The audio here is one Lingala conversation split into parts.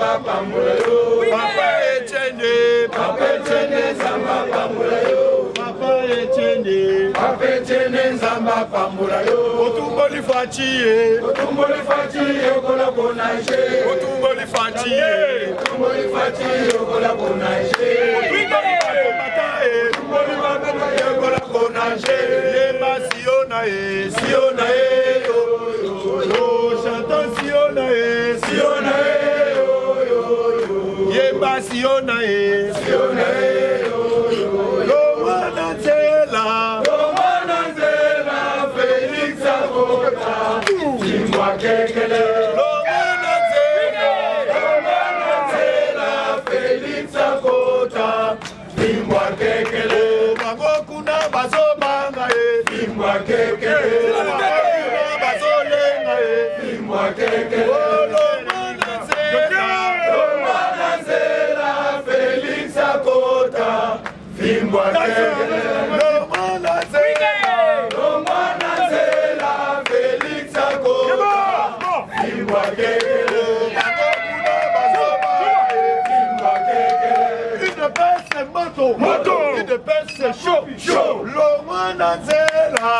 Zamba Pambula yo. Papa Etienne Zamba Pambula yo. Papa Etienne Zamba Pambula yo. Otumboli Fachi Okola Bonaje. Otumboli Fachi Okola Bonaje. Okola Bonaje. Yeba Siona yo. Chantant Siona yo. Yeba Siona Félix Akota. Dis-moi Kekele. Félix Akota. Dis-moi Kekele. Bagokuna Bazobanga. Dis-moi Kekele. Dis-moi Kekele. Félix Akota. Dis-moi Kekele. Félix Akota. Dis-moi Kekele. Moto. Il de pèse chaud. Lomanazela.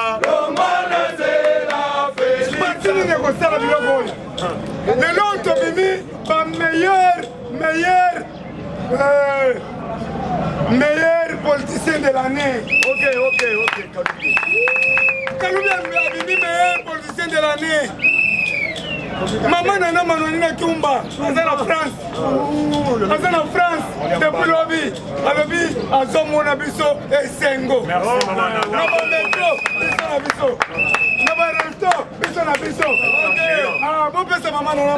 Le long Tobimi, meilleur politicien de l'année. Ok. Kalumbi a bimi meilleur politicien de l'année. Maman Nana Manonina Kiumba, en France. Depuis lobby, à Zomona Bisso et Sengo. Merci, maman Nana. Ah, bon, c'est maman Nana.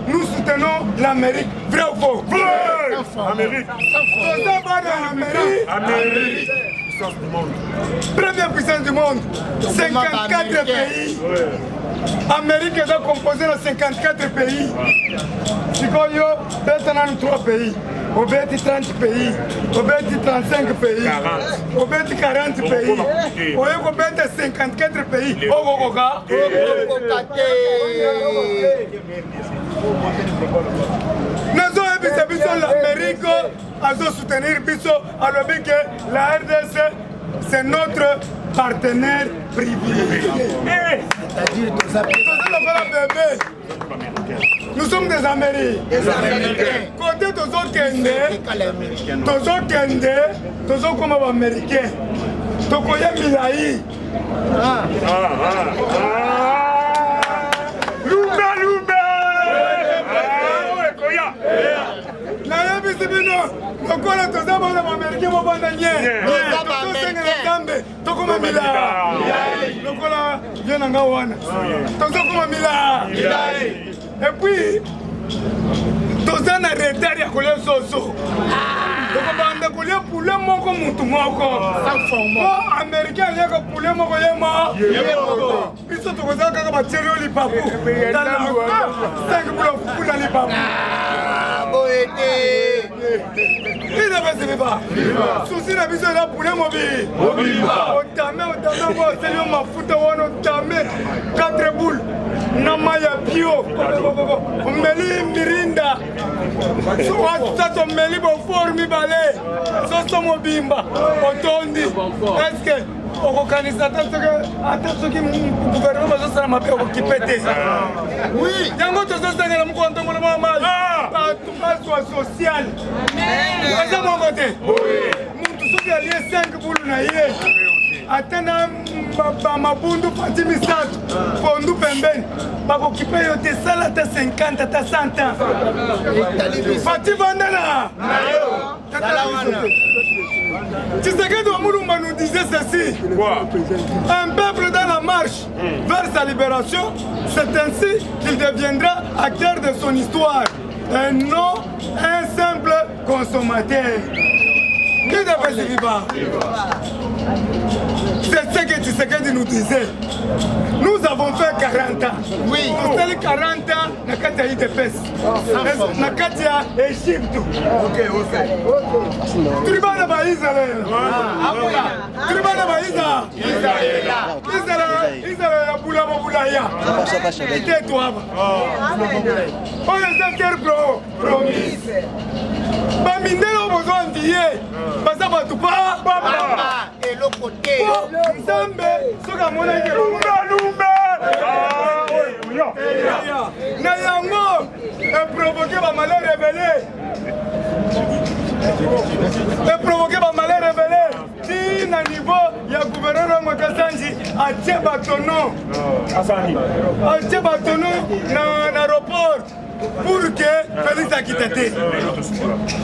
Nous soutenons l'Amérique, vrai ou faux? Amérique. Amérique. Puissance du monde. Première puissance du monde. 54 pays. Amérique est composée de 54 pays. Sikoyo, Betanan 3 pays. Obeti 30 pays. Obeti 35 pays. Obeti 40 pays. Obeti 54 pays. Ogogoga. Nous avons l'Amérique à soutenir Bisso à l'objet que la RDC c'est notre partenaire privilégié. Nous sommes des Américains. Côté de tous autres comme Américains. Tokoya Milaï. Lokola toza bana Américain mo bana nye. Tokoma mila. Lokola viena nga wana. Toza koma mila. Et puis toza na retard ya kolia soso. Tokobanda kolia poulet moko mutu moko. Américain yaka poulet moko yema. Biso tokoza kaka ba tirio lipapu. 5 pour la lipapu. Il ne va pas. Souci la vision là pour les mobiles. On t'a on m'a foutu on t'a 4 boules. Namaya bio. On met les mirinda. Ça on met les beaux formes balais. Ça sont mobimba. On tondi. Est-ce que organisateur attention qui gouvernement ça ça m'a fait occuper oui yango to ça ça la mko ntongo na mama pas social ça mon côté oui muntu soki alié 5 boules na yé atana mabundu pati misatu pondu pembeni bako kipe yo te sala ta 50 ta 100 ans pati vandana Tshisekedi Wamulumba nous disait ceci. Quoi? Un peuple dans la marche vers sa libération, c'est ainsi qu'il deviendra acteur de son histoire, et non un simple consommateur. Qui devrait se vivre? C'est ce que Tshisekedi nous disait. Nous avons fait 40 ans. Oui. Nous avons 40 ans dans la IDPS. Dans la Égypte. Ok. Tribana ba Israël. Tribana ba Israël. Israël ya bula ya. Ite toi. On est terre promise. Ba mindelo besoin d'hier. Basa ba tupa. Et l'autre côté. Nzambe soka mona ke na yango et provoquer ba malheur révélé. Et provoquer ba malheur révélé. Si na niveau ya gouverneur Makasanji a tie batono. A tie batono na aéroport. Pour que Félix a quitté.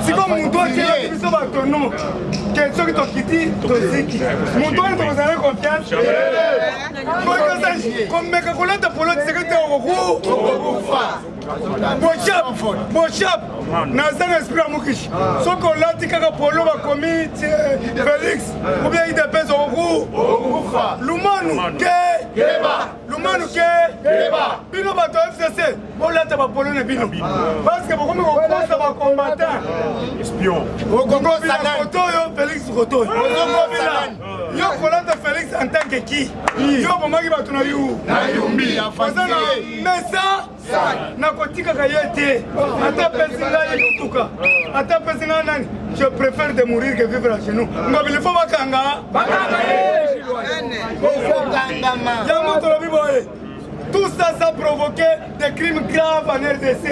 Si comme mon doigt est là, il va tourner. Quels sont les qui toxiques? Mon doigt est dans la confiance. Comme mes collègues de polo, c'est que tu es au roux. Mon chap, dans un esprit à Moukish. Ce qu'on a dit que polo va commis Félix, ou bien il dépêche au roux. L'humain, Lumanu ke bino bato FCC bolata ba polone bino parce que beaucoup me reconnaissent ba combattant espion Ogongo bila photo yo Félix Roto Ogongo bila yo kolata Félix en tant que qui yo bomaki bato na yu Na yumbi ya fazana mesa na kotika kayete ata pesinga yutuka ata pesinga nani je préfère de mourir que vivre chez nous ngabili fo bakanga tout ça, ça a provoqué des crimes graves en RDC.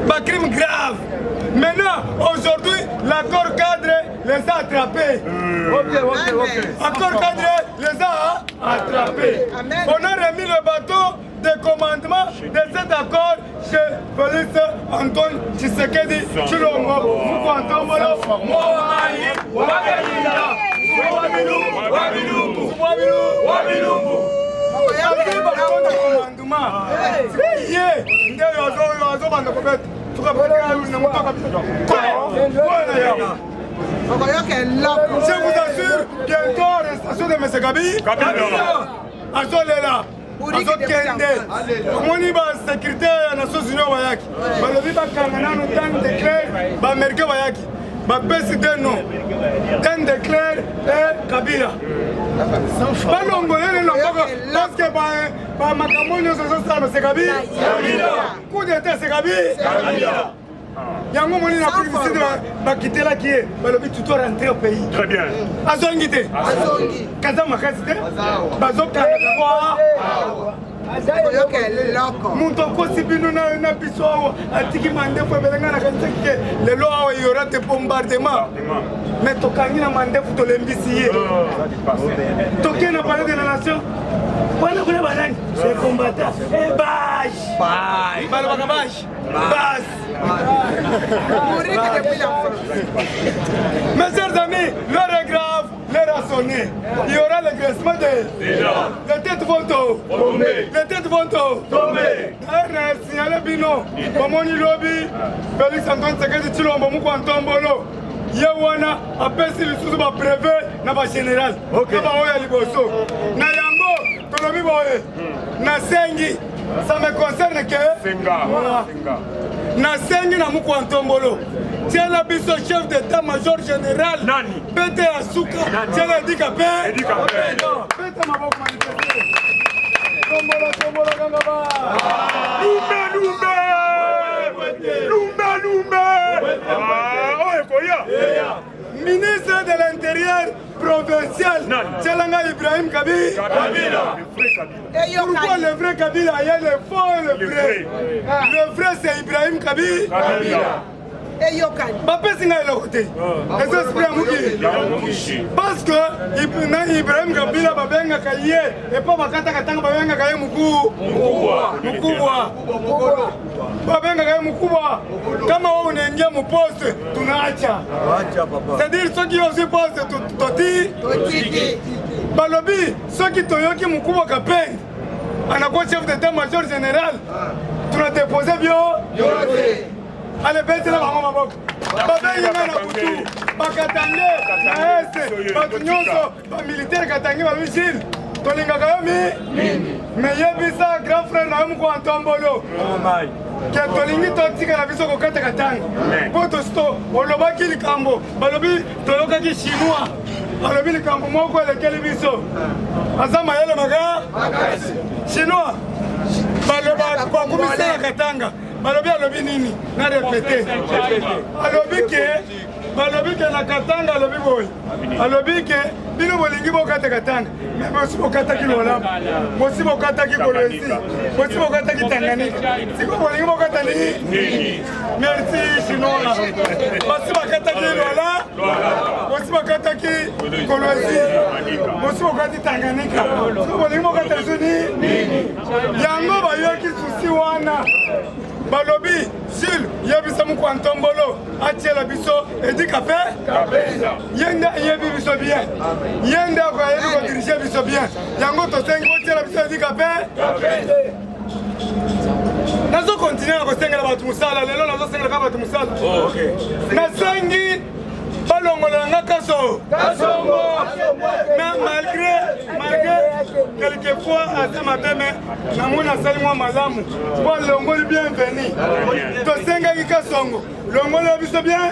Des crimes graves. Maintenant, aujourd'hui, l'accord cadre les a attrapés. L'accord cadre les a attrapés. On a remis le bateau de commandement de cet accord chez Félix Antoine Tshisekedi Tshilombo. Je vous assure, bientôt l'arrestation de M. Kabila. Azolela. Azokende. Moni ba secrétaire na Nations Unies bayaki. Balobi bakangana no tan déclare ba Américain bayaki. Ba président non. Tan déclare Kabila. Balongolele longoko parce que ba makamoni zo ça c'est Kabila. Coup d'état c'est Kabila. Yango moni na président ba kitela qui est balobi tu dois rentrer au pays. Très bien. Azongite. Kaza makasite. Bazoka kwa. Muntu okosi bino na biso awa atiki mandefu ebelenga na kanisa ke lelo awa il y aura des bombardements mais tokangi na mandefu tolembisi ye toke na palais de la nation wana kuna banani c'est combattant et bâche balobaka bâche mes chers amis, l'heure est grave, l'heure a sonné. Il y aura le graissement les têtes vont tomber. Les têtes vont tomber. Signalé Bino, Momoni Lobby, Félix Antoine Tshisekedi Tshilombo Mukwantambolo. Yawana, appelle si le sous va prévé, n'a pas général. Ok. N'a pas oya liboso. Na yango, tolobi boye. Na sengi, ça me concerne que. Senga. Na sengi na Mukwantambolo. Tiens la biso chef d'état-major général. Nani. Bete Asuka. Tiens la Dikapé. Bete maboko manifesté. Tombola gangaba. Ministre de l'Intérieur provincial, Tchalanga Ibrahim Kabila. Pourquoi le vrai Kabila? Il y a le faux et le vrai. Le vrai c'est Ibrahim Kabila. Bapesinga est le côté. Les esprits à Mouki. Parce que Ibrahim Kabila Babenga Kaye et pas Bakata Katanga Babenga Kaye Mukubwa. Babenga Kaye Mukubwa. Kama on est en poste, tunacha. C'est-à-dire ceux qui ont ce poste, Toti. Balobi, ceux qui Toyoki Mukubwa Kapeng. On a quoi chef d'état-major général. Tu l'as déposé bien. Allez, baissez la maman, babenginga na butu bakatange na este bato nyonso bamilitaire katange babisile tolingaka yo me yebisa grand frère na yo moko antombolo ke tolingi totikala biso kokata katanga mpo tosito olobaki likambo balobi toyokaki chinois alobi likambo moko elekeli biso aza mayele maka chinois bakumisala katanga balobi alobi nini na repete balobi ke na katanga alobi boye alobi ke bino bolingi bokata katanga me bosi bokataki lolamu bosi bokataki kolwezi bosi bokataki tanganyika siko bolingi bokata nini merci chinois bosi bakataki lola bosi bakataki kolwezi bosi bokati tanganyika siko bolingi bokata liso nini yango bayoki susi wana balobi sil yebisa moko ntombolo atiela biso edika pe yende yebi biso bien yende akoyebi kodirige biso bien yango tosengi otiela biso edika pe nazokontinue na kosengela bato mosala lelo nazosengelaka bato mosala nasengi balongolela nga kaso mais malgré quelquefois ata mabe me namoni asali mwa malamu mpo alongoli bienveni tosengaki kasongo longolo biso bien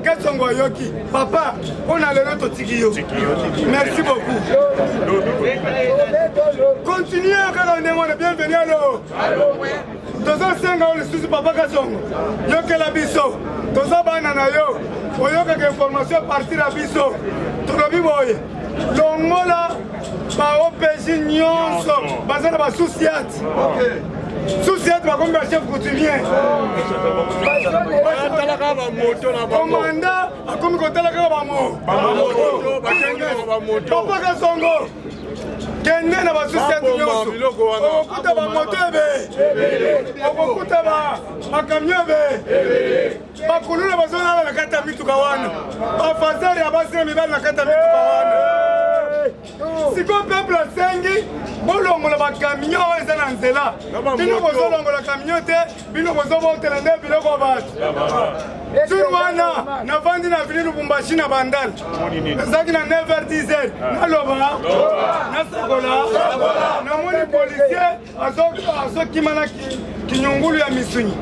kasongo ayoki papa mpona lelo totiki yo merci beaucoup continue kaka ndenge wana bienveni alo tozosenga yo lisusu papa kasongo yokela biso toza bana na yo oyokaka information partir ya biso tolobi boye longola baopg nyonso baza na basusiate susiate bakomi bachef coutumier komanda akomi kotala kaka papa kasongo kende na basusiate nyonso okokuta bamoto ebe okokuta bakamio ebe bakuluna bazolala na kati ya mituka wana bafazari ya basi na mibali na kati ya mituka wana siko peuple asengi bolongola bakamio oyo eza na nzela bino bozolongola kamio te bino bozobotela nde biloko bato jour wana navandi na vili lubumbashi na bandala ezalaki na 9h10 naloba nasakola namoni policier azokima na kinyungulu ya misunyi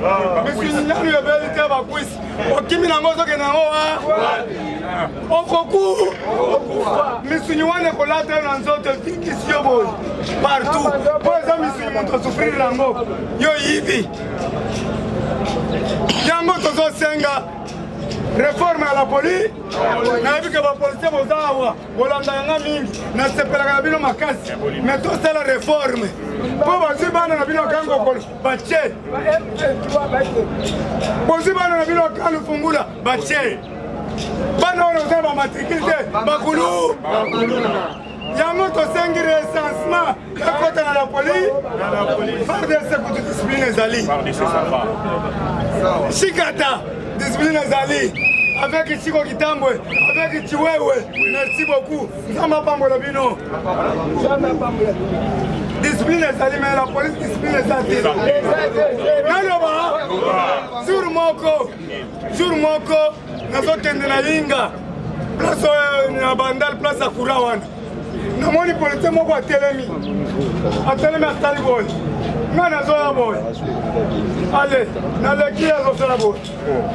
misunyi nanu yobeli te bakwisi okimi nango ozokende yango okoku misunyi wana ekolata na nzoto fikisi yo boye partout po eza misunyi moto osufriri nango yo yibi yango tozosenga réforme ya la poli nayebi ke bapolisier boza awa bolanda yanga mingi nasepelaka na bino makasi me tosala réforme mpo bazwi bana na bino kango okolo batie bozwi bana na bino kan lufungula batie bana wana ozala bamatricule te bakulu yango tosengi recensement ekota na la poli fardc kutu discipline ezali shikata discipline ezali avec Chiko Kitambwe, avec Chiwewe, merci beaucoup. Nzamba pambola bino. Discipline ezali mais la police discipline ezali. Naloba jour moko nazokende na Linga. Place na Bandal, place ya Kurawana. Namoni policier moko atelemi atali boy. Nga nazoya boy. Ale, naleki azosala boy.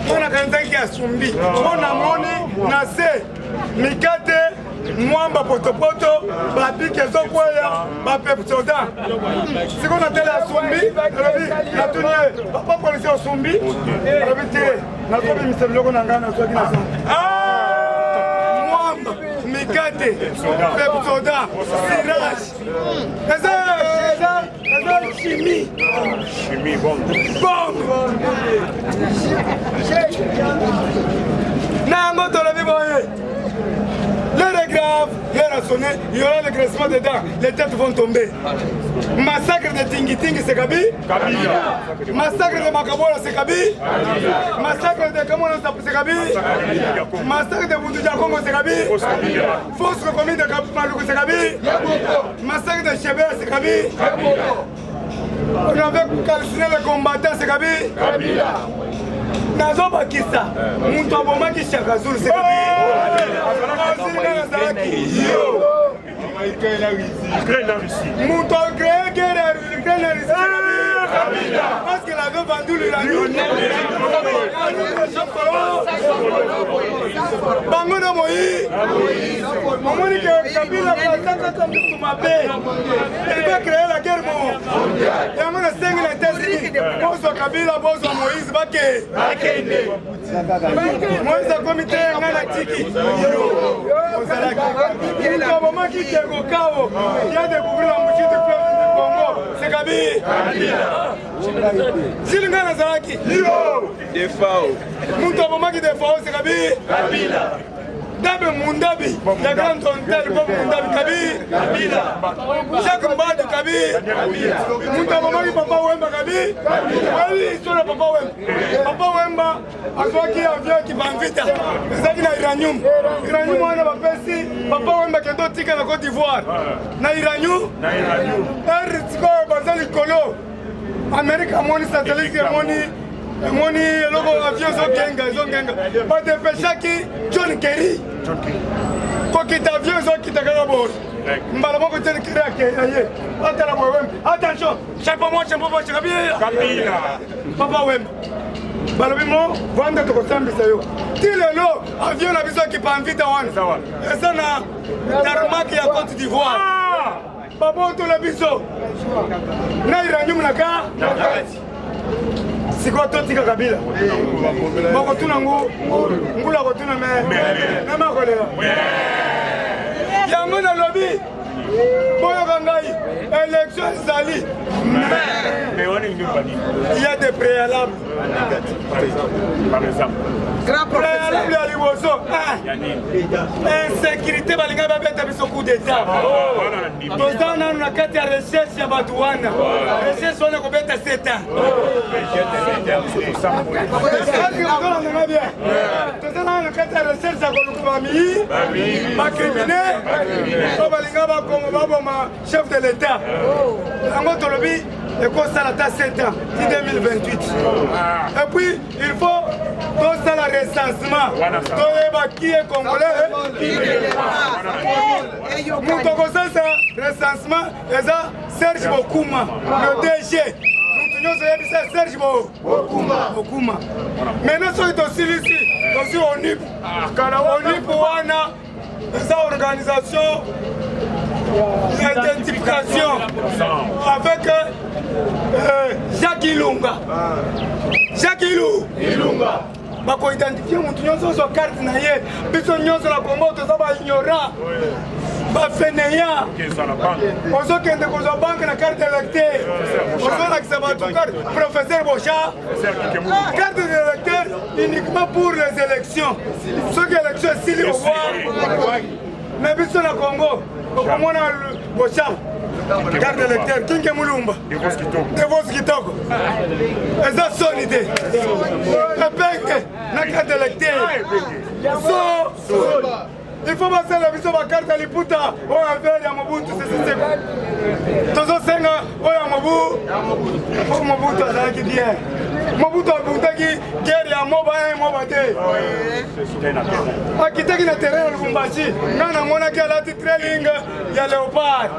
Mwana kanzaki asumbi. Mwana moni na se mikate mwamba potopoto babiki ezokweya bapepsoda. Siko natele asumbi, natunye papa policier asumbi. Alobi te, nazobi misemiloko na nga nazoki na sa. Mwamba, mikate, pepsoda, sirage. Chimie. Chimie, bombe. Nango tolobi boye. L'heure est grave, l'heure a sonné, il y aura le graissement des dents, les têtes vont tomber. Massacre de Tingi-Tingi, c'est Kabi. Massacre de Makabola, c'est Kabi. Massacre de Kamono, c'est Kabi. Massacre de Boudouja Congo, c'est Kabi. Fausse commune de Maloukou, c'est Kabi. Massacre de Chébert, c'est Kabi. On avait calciné les combattants, c'est Kabi. nazo bakisa mutu abomaki Shaka Zulu c'est mutu créé guerre parce qu'il avait vendu l'uranium. Bango na Moïse. Mamoni que Kabila va mutu mabe. Il va créer la guerre mondiale. Et on a 5 États-Unis. Bozo Kabila, Bozo Moïse Bake. Moïse a comité ngana tiki. Mutu abomaki Tego Kao qui a découvert la moitié du fleuve du Congo. C'est Kabila. Zilinga Nazaraki. Defao. Mutu abomaki Defao c'est Kabila. Dabe Mundabi, la grande tontaire Bob Mundabi Kabila. Jacques Mbadi Kabila. Mutu abomaki Papa Wemba Kabila. Oui, sur le Papa Wemba. Papa Wemba akwaki avion qui va en vite. C'est na uranium. Uranium wana bapesi Papa Wemba kendo tika na Côte d'Ivoire. Na uranium. Eritiko bazali kolo. Amerika moni satellite moni logo avion zongenga. Pas de pêchaki John Kerry. Quoi qu'il avion zongenga karabor. Mbala moko John Kerry akaye. Atala Wemba. Attention, chapeau moi Kabila. Papa Wemba. Balobimo vanda tokosambisa yo. Tilelo avion na biso qui pa vite wana. Esa na tarmac ya Côte d'Ivoire. Babo to la biso. Na iranyum na ka. Siko to tika Kabila. Boko tuna ngula ko tuna me. Na makolela. Yango na lobby. Boyo Gangai, élection Zali. Il y a des préalables. Par exemple. Préalable à l'Ivoso. Insécurité, Balinga Babeta Biso coup d'État. Dans un an, on a 4 recherches à Batouana. Recherche, on a combien 7 ans. Dans un an, on a 4 recherches à Golukubami. Ma criminel. Balinga Baboma, chef de l'État. Ango Tolobi, le constat à 7 ans, 2028. Et puis, il faut tout ça le recensement. Qui est congolais? Nous ça recensement, et ça, Serge Bokuma, le DG. Nous Serge Bokuma. Maintenant, c'est aussi ici, aussi ONIP. ONIP, Wana, cette organisation l'identification avec Jacques Ilunga. Jacques Ilunga. Bako identifier mutu nyonso so carte na ye. Biso nyonso la Congo to za ba ignorant. Ba fainéant. Ozo kende ko zo banque na carte d'électeur. Ozo la kisaba tu carte professeur Bocha. Carte d'électeur uniquement pour les élections. Ceux qui élections si au revoir. Mais biso na Congo, comment on a le Bocha. Carte d'électeur, Kinge Mulumba. Devos Kitoko. Et ça son idée. La carte d'électeur. Il faut passer la vision de la carte à l'Iputa. Oh, un verre, il y a Mobutu, c'est ça. Tozo Senga, oh, il y a Mobutu. Oh, Mobutu, ça qui bien. Mobutu, Mobutu, guerre, il y a Mobutu. Ah, qui t'a dit le terrain, le Bumbashi. Quand on a la trailing, il y a Léopard.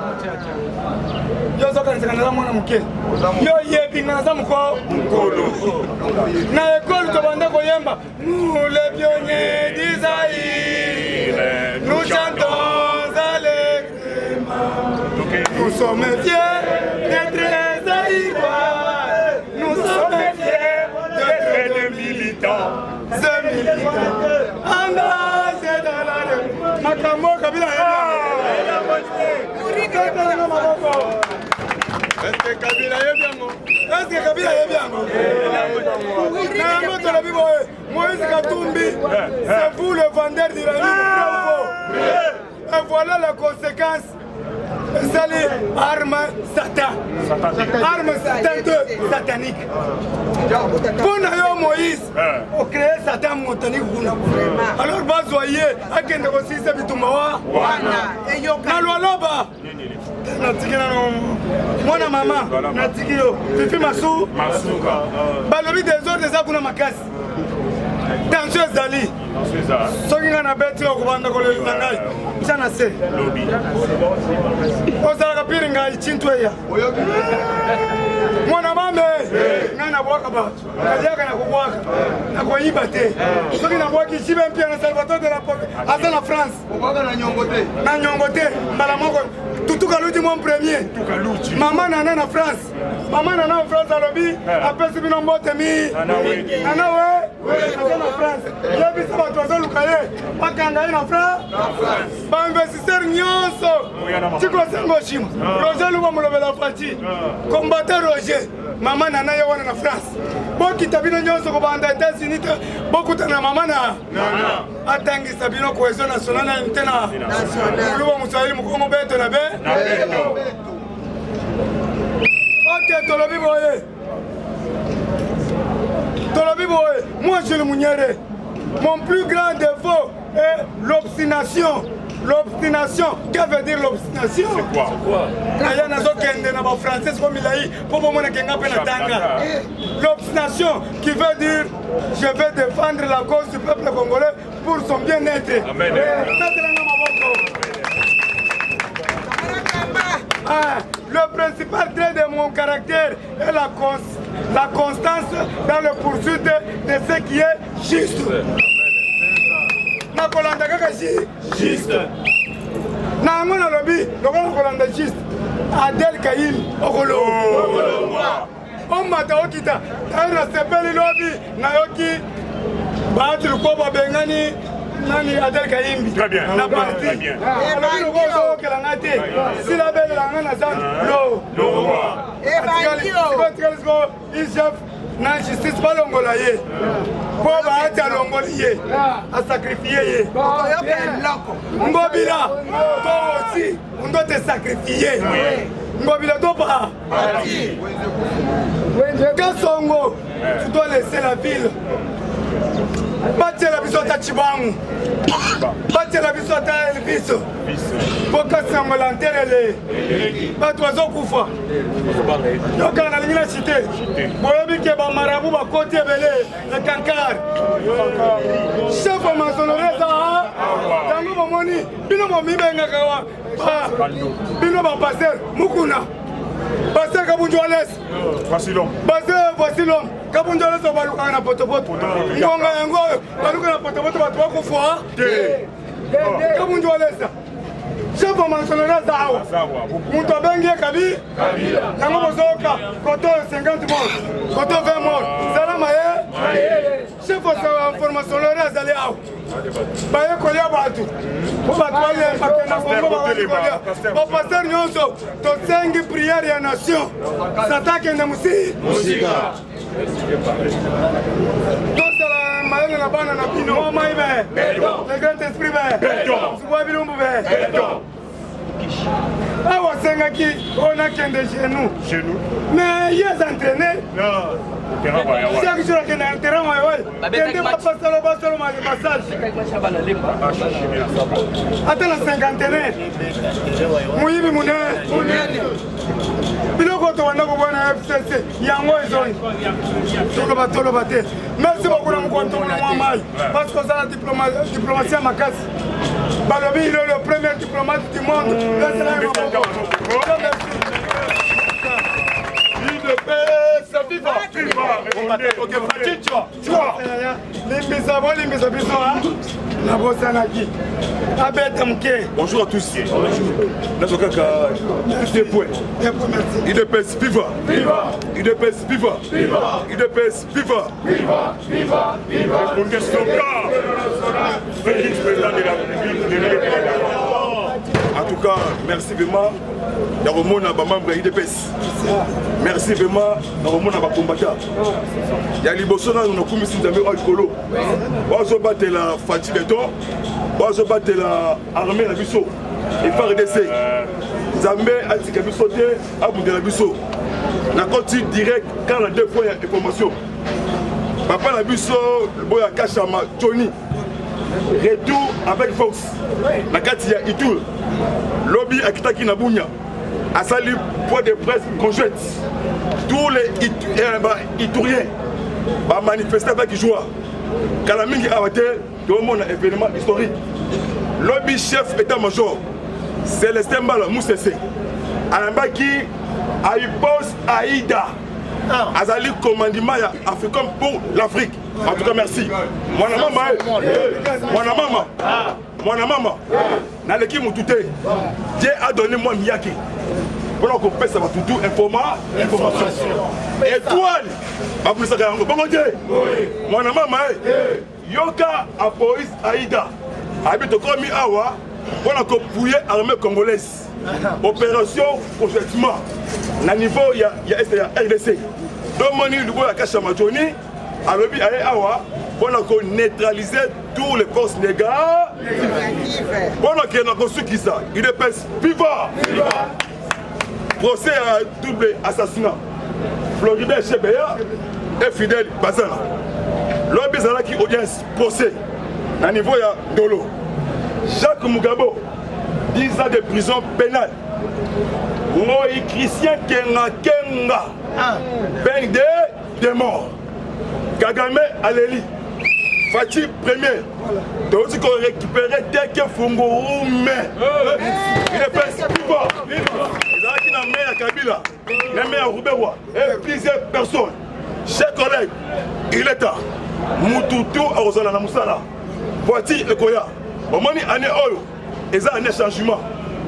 Yo zoka nzana mwana muke. Yo yebi ngana muko. Na école to banda koyemba. Nous les pionniers d'Isaïe. Nous chantons allègrement. Nous sommes fiers d'être Zaïrois. Nous sommes fiers d'être des militants. Des militants. Engagés dans la rue. Makambo Kabila. Est-ce que Kabila est bien? Moïse Katumbi, c'est vous le vendeur d'uranium. Et voilà la conséquence. C'est les armes Satan. Armes Satan 2 sataniques. Pour Moïse, on crée Satan montanique. Alors, vous voyez, à quel niveau c'est Bitumbawa? Nalwaloba. Mwana maman, Natikio, Fifi Massou, Balobi des autres baza kuna makasi tension ezali soki nga na beti okobanda kolela ngai nza na se ozalaka piri ngai cintu eya mwana mame ngai nabwaka bato kaliaka na kobwaka na koyiba te soki nabwaki cibe mpia na salvatore de la Poque aza na France na nyongo te mbala moko tutuka luti mon premier mama nana na France mama nana na France alobi apesi bino mbote mi nana we aza na France yebisa bato azoluka ye bakanga ye na France bainvestisseur nyonso tikosengo shima Roger luba molobela fati combattant Roger mama nana ye wana na France bokita bino nyonso kobanda États-Unis te bokutana mama na atangisa bino cohésion nationale te na luba muswahili mukongo beto na be ok tolobi boye moi je le Mouniéré mon plus grand défaut est l'obstination. L'obstination, que veut dire l'obstination? C'est quoi? L'obstination qui veut dire je vais défendre la cause du peuple congolais pour son bien-être. Amen. Le principal trait de mon caractère est la constance dans le poursuite de ce qui est juste. Na kolanda kaka juste na ngona lobi lokona kolanda juste Adel Kayim okolo omata okita na sepeli lobi na yoki baati ko babengani nani Adel Kayimbi na parti lobi lokona okela ngate sila bele ngana san no et chef na justice balongola ye po baati alongoli ye a sacrifier ye Ngobila toi aussi on doit te sacrifier Ngobila toi pas Kasongo tu dois laisser la ville batela biso ta Chibangu batela biso ta Elviso poka sango lanterele bato bazokufa yokana na lingina cité boyebi ke bamarabu bakoti ebele na kankar chef wa masonoleza yango bomoni bino bomibengaka wa bino bapaster mukuna Pasteur Kabunjo Ales Pasteur Voisilom Kabunjo Ales obalukaka na potopoto ngonga yango baluka na potopoto bato bakufa Kabunjo Ales chef wa masonoleza awa mutu abengi ye Kabila yango bozoka koto 50 morts koto 20 morts salama ye chef wa formation lore azali awa baye kolia bato po bato bakenda kongo bakolia bapaster nyonso tosengi priere ya nation satakende musika tosala mayele na bana na bino omai be le grand esprit be subwa bilumbu be awa sengaki onakende chez nous mais yes entraîné chaque jour akende na terrain kende bapasalo basalo massage ata na cinquantenaire muyibi munene biloko towanda kobwana FCC yango ezoni toloba te merci beaucoup na mokontomola mwa mai parce que ozala diplomatie ya makasi balobi il est le premier diplomate du monde limbisa biso nabosanaki abeta muke. Bonjour à tous. Nazokaka des points. UDPS viva. UDPS viva. UDPS viva. Pour slogan Félix, président de la République. En tout cas, merci vraiment d'avoir mon membre UDPS. Merci vraiment d'avoir mon combattant. Il y a les Bossona, nous avons commis des amis au colo. On va battre la fatigue de temps. On va battre l'armée de la Bisso. Et par RDC. Zambé a dit que la Bisso est à bout de la Bisso. On a continué direct quand on a 2 points d'information. Papa la Bisso, le boy a caché à Johnny. Retour avec force. La carte il y a Itour. Lobby à Kitaki Nabunya. A sali point de presse conjointe. Tous les Itouriens va manifester avec joie. Kalamingi Awate, tout le monde a un événement historique. Lobby chef état-major, Célestin Mbala Moussessé, Alambaki, Aïpos Aïda, Azali commandement africain pour l'Afrique. En tout cas, merci. Mon maman, dans l'équipe Moutouté, Dieu a donné moi Miyaki. Pour qu'on passe à tout information. Étoile, ma police a gagné. Bon Dieu, mon maman, Yoka à police Aïda, habite au Komi Awa, pour qu'on pouille l'armée congolaise. Opération prochainement. Na niveau, il y a RDC. Donc, mon niveau, il y a Kachamadjoni, à l'objet Awa, pour qu'on neutralise tous les forces négatives. Pour qu'on construise qui ça, il est pèse vivant. Procès à double assassinat. Floribert Chebeya et Fidel Bazana. L'objet Zala qui audience procès. À niveau, il y a Dolo. Jacques Mugabo, 10 ans de prison pénale. Moi, Christian Kenga, peine de mort. Kagame Aleli, Fatih premier. Donc, si on récupère dès que Fungourou, mais il est pas si fort. Il y a un maire à Kabila, un maire à Roubewa, et plusieurs personnes. Chers collègues, il est temps. Moutoutou à Rosalana Moussala. Voici le Koya. Au moment où année Oyo, il y a un changement.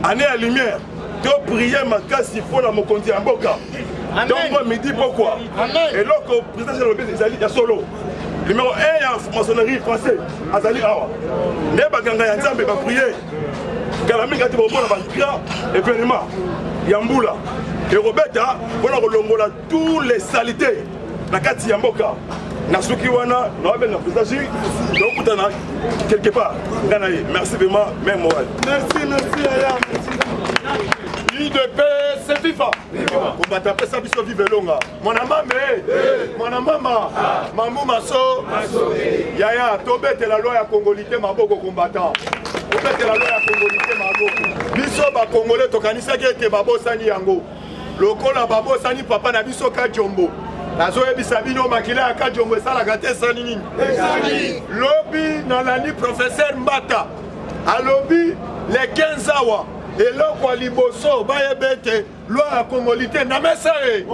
Année à lumière. Tu prier ma casse, il faut la mokonti en boka. Donc moi me dis pourquoi. Et là que le président de l'Obéis, il y a solo. Numéro 1, il y a la maçonnerie française. Azali Awa. Ne baganga ya nzambe ba prier. Kalami kati bobo na ba grand événement. Yambula. Et Roberta, on a relongé tous les saletés. La kati ya mboka. Nasuki wana, na ben na président. Donc utana quelque part. Merci vraiment, même moral. Merci Aya. IDP, c'est FIFA. On va taper ça, bisous, vive longa. Mon maman, Mamou Masso, Yaya, Tobet et la loi à Congolité, Maboko combattant. Tobet et la loi à Congolité, Maboko. Bisous, ba Congolais, Tokanisa, qui était Babo Sani Yango. Lokola Babo Sani, papa na biso Kajombo. Nazo Ebisabino, Makila, Kajombo, ça la gâté Sanini. Lobby, Nalani, professeur Mbata. À lobby, les 15 awa. Et là, quoi, Liboso, Bayebete, loi à Congolité, Namesare.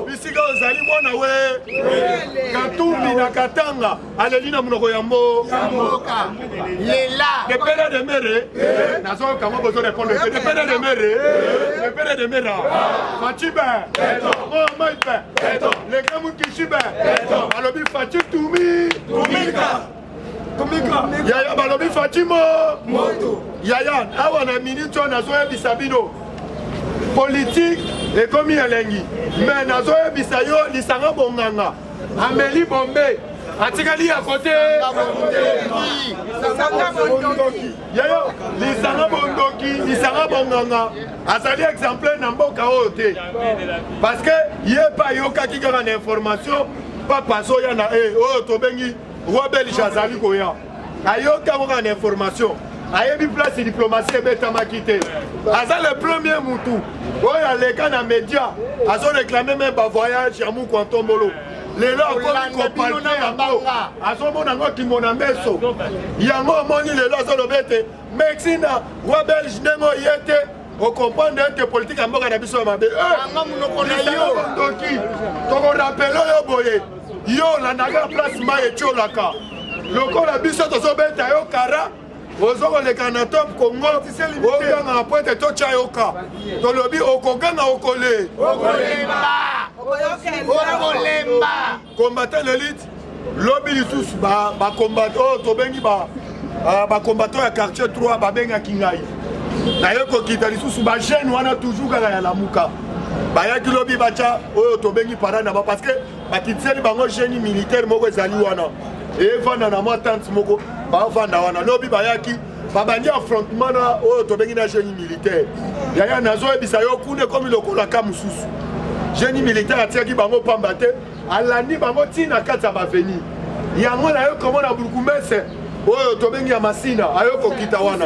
Bisiga Ozali, Monawe, Katumbi, Nakatanga, Alelina Mnogoyambo, Lela, le père de Mère, Nazo, comment vous répondre, le père de Mère, Fatiba, oh, Maïpa, le Gamou Kishiba, Alobi Fatih Toumi, Yaya Balobi Fatimo Yaya awa na minute nazoya bisabino politique et comme elengi mais nazoya bisayo lisanga bonganga Amélie Bombé atikali à côté Yaya lisanga bonganga azali exemplaire na mboka oyo te parce que ye pa yokaki kaka na information papa soya na oyo tobengi roi belge azali koya ayoka moka na information ayebi place diplomatie ebetamaki te aza le premier mutu oyo aleka na média azoreklame même bavoyage ya muku antombolo lelo akomi kopalke yango azomona yango kingo na meso yango omoni lelo azoloba ete merci na roi belge ndenge oye te okomprendre ete politike ya mboka na biso ya mabe bondoki tokorapele oyo boye yo olandaka place mai etiolaka lokola biso tozobeta yo kara ozokoleka na top congo oganga po ete totya yoka tolobi okoganga okole Okolemba, combattant l'élite lobi lisusu bakombatant oyo tobengi bakombatant ya quartier 3 babengaki ngai naye kokita lisusu bajeune wana toujours kaka ya lamuka bayaki lobi batya oyo tobengi para na ba parce que bakitiseli bango génie militaire moko ezali wana evanda na mwa tante moko bavanda wana lobi bayaki babandi affrontement na oyo tobengi na génie militaire yaya nazoyebisa yo kuna ekomi lokolaka mosusu génie militaire atiaki bango pamba te alandi bango ntina kati ya baveni yango na yo komona burgumestre oyo tobengi ya masina ayo kokita wana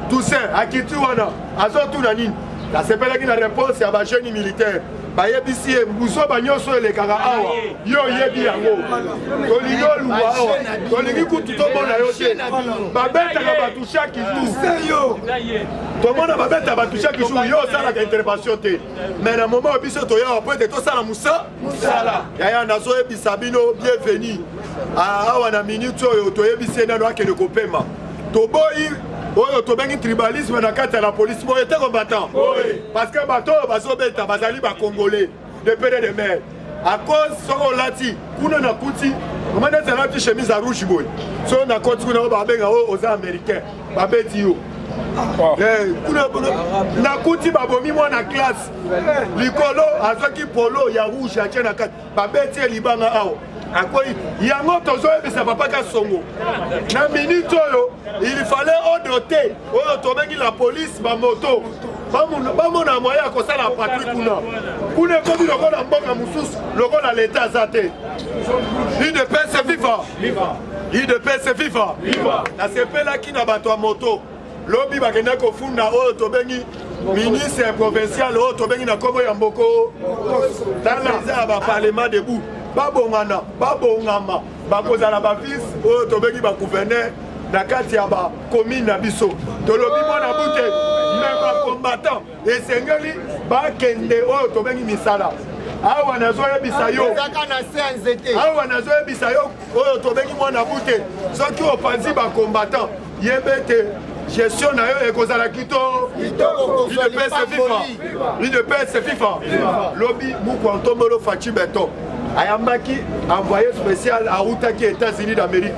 Toussaint akiti wana azotuna nini nasepelaki na réponse ya bagénie militaire bayebisi ye mbuso banyonso elekaka awa yo oyebi yango tolingi oluwa awa tolingi kutu tomona yo te babetaka bato chaque jour tomona babeta bato chaque jour yo osalaka intervention te mais na moment biso toyawa po ete tosala mosala yaya nazoyebisa bino bienveni awa na minute oyo toyebisi ye nano akende kopema toboyi oyo tobengi tribalisme na kati ya la police boye te combattant parce que bato oyo bazobeta bazali bacongolais de pere de mer à cause soko olati kuna na kuti omani ete alati chemise ya rouge boye so na koti kuna oyo babenga oyo oza américain babeti yo na kuti babomi mwana classe likolo azwaki polo ya rouge atie na kati babeti ye libanga awa akoyi yango tozoyebisa papa Kasongo na minute oyo il fallait ordre te oyo tobengi la police bamoto bamona moyen ya kosala patrouille kuna ekomi lokola mboka mosusu lokola leta aza te UDPS viva nasepelaki na bato ya moto lobi bakende kofunda oyo tobengi ministre provincial oyo tobengi na kombo ya mboko tala eza ya baparlement debout babongama bakozala bafils oyo tobengi bagouverneur na kati ya bacommune na biso tolobi mwana bute me bacombattant esengeli bakende oyo tobengi misala awa nazoyebisa yo oyo tobengi mwana bute soki opanzi bacombattant yebe ete gestion na yo ekozala kitoko UDPS FIFA lobi mukwantomolo faci beton ayambaki envoyé spécial autaki États-Unis d'Amérique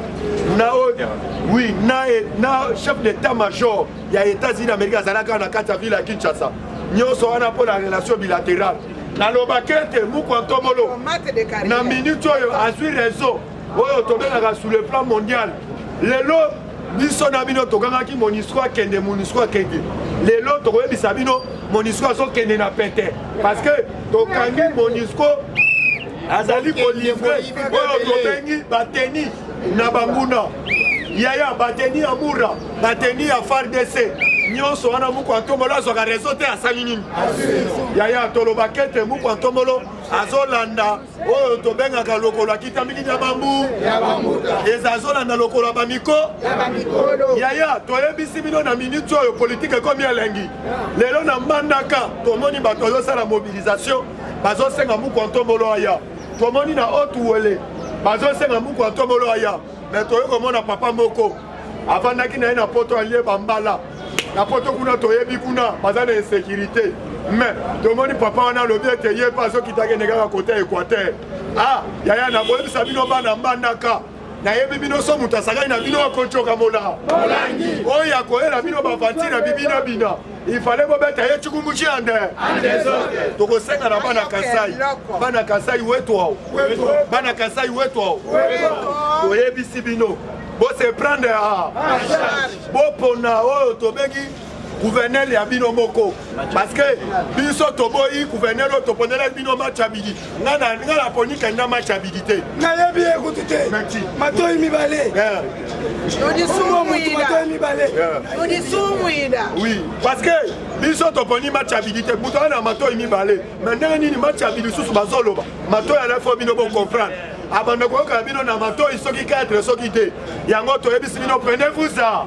na chef d'état-major ya États-Unis d'Amérique azalaka na kati ya ville ya Kinshasa nyonso wana mpo na relation bilatérale nalobaki ete mukwantomolo na minute oyo azwi réseau oyo tobengaka sur le plan mondial lelo biso na bino tokangaki MONUSCO akende lelo tokoyebisa bino MONUSCO azokende na pete parce que tokangi MONUSCO azali kolivre oyo tobengi bateni na banguna yaya bateni ya mura bateni ya FARDC nyonso wana mukwantomolo azwaka rezo te asali nini yaya tolobaki ete mukwantomolo azolanda oyo tobengaka lokolo akitamiki ya bambu eza azolanda lokolo ya bamiko yaya toyebisi bino na minute oyo politike ekomi elengi lelo na mbandaka tomoni bato azosala mobilisation bazosenga mukwantomolo aya tomoni na otuwele bazosenga mukwantomolo aya me toye komona papa moko avandaki na ye na poto alie bambala na poto kuna toyebi kuna baza na insécurité mais tomoni papa wana alobi ete ye mpe azokitaki ndekaka kote équateur yaya nakoyebisa bino bana mbandaka nayebi bino so moto asakani na bino akocoka mola oyo akoyela bino bavanti na bibina ifale bobeta ye cikumbuci ande tokosenga na bana kasai wetwao toyebisi bino bose prendre bopona oyo tobengi gouverneur ya bino moko parce que biso toboyi gouverneur oyo toponela bino machabidi nga na poni kenda machabidi te nayebi ekutu te matoyi mibale oui parce que biso toponi machabidi te moto wana matoyi mibale me ndenge nini machabidi susu bazoloba matoyi alafo bino bocomprendre abanda koyoka bino na matoyi soki 4 soki te yango toyebisi bino prenez-vous ça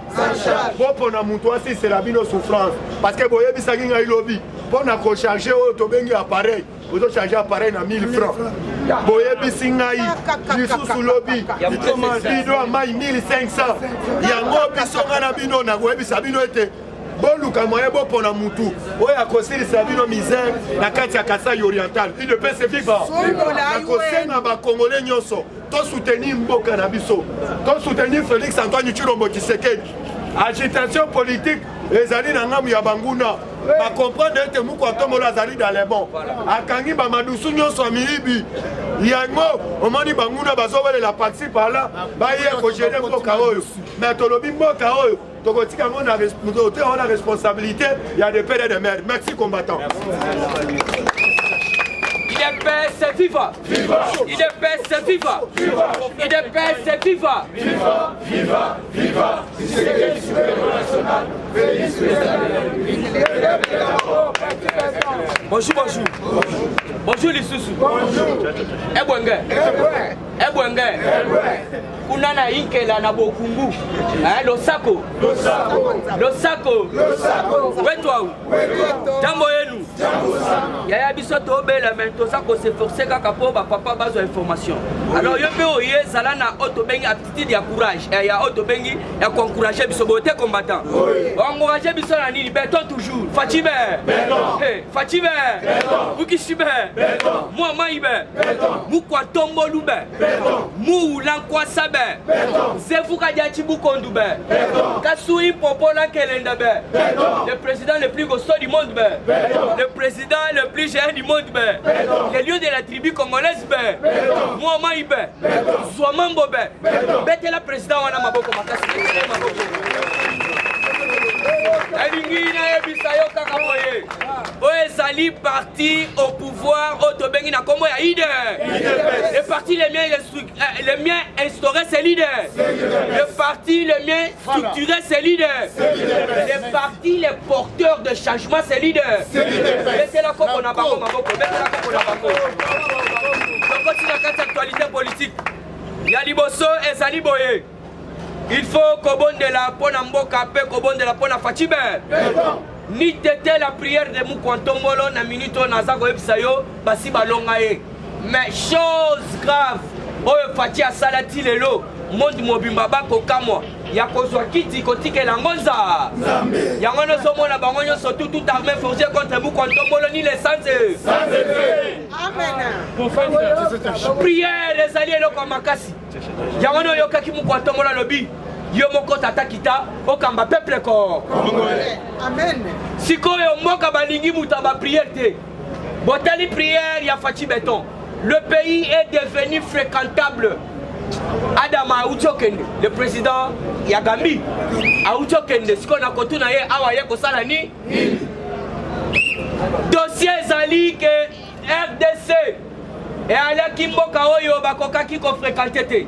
bopona moto asisela bino souffrance parce que boyebisaki ngai lobi mpona kocharge oyo tobengi appareil ozocharge appareil na 1000 francs boyebisi ngai lisusu lobi bido ya mai 1500 yango biso ngai na bino nakoyebisa bino ete boluka moye bopona mutu oyo akosilisa bino misère na kati ya Kasai oriental UDPS viva nakosenga bakongole nyonso tosoutenir mboka na biso tosoutenir Félix Antoine Tshilombo Tshisekedi agitation politique ezali na ngambu ya banguna bakomprendre ete mukwantomolo azali dans les bons akangi bamadusu nyonso ya miyibi yango omoni banguna bazowelela parti pala baye kogene mboka oyo me tolobi mboka oyo tokotika yango na responsabilité ya de pere de mer. Merci combattant. IDPS viva! IDPS viva! IDPS viva! Bonjour. Bonjour les sous. Ebwenge. Kunana inkela na bokungu. Losako. Wetwa. Jambo yenu. Yaya biso to bela mais to sako se forcer kaka po ba papa bazo information. Alors yo pe oye sala na otobengi aptitude ya courage. Ya otobengi ya encourager biso bote combattant. Encourager biso na nini béton toujours. Fatime. Fatime. Ukishibe. Moi maibe. Mukwa tombo lube. Mu lankwa sabe. Zefuka diachibu kondube. Kasui popola kelenda be. Le président le plus costaud du monde be. Le président le plus géant du monde be. Le lieu de la tribu congolaise be. Moi maibe. Zwamambo be. Bete la président wana maboko makasi. Ezali parti au pouvoir Otobengi na kombo ya leader. Le parti les miens instauré c'est leader. Le parti les miens structuré c'est leader. Le parti les porteurs de changement c'est leader. Mettez la kombo na bango maboko. Mettez la kombo na bango. Donc continue à actualité politique. Ya liboso ezali boye. Il faut qu'au de la pona mboka pe qu'au de la pona Fatime. Ni tete la prière de Mukwantombolo na minute na zako episayo basi balongaye. Mais chose grave, oyo Fati asalati lelo monde mobimba bako kamwa ya kozwa kiti kotike la ngonza. Yango no somo na bango nyo surtout tout armée forgée contre Mukwantombolo ni les sans Amen. Prière les alliés loko makasi. Yango no yokaki Mukwantombolo lobi. Yo moko tata kita okamba peuple ko. Amen. Sikoyo moka balingi mutaba prière te. Botali prière ya Fati Béton. Le pays est devenu fréquentable. Adama Aouchokende, le président Yagami Aouchokende, ce qu'on a continué à awaye kosala ni dossier zali que RDC et ala kimboka oyo bakoka kiko fréquenté te.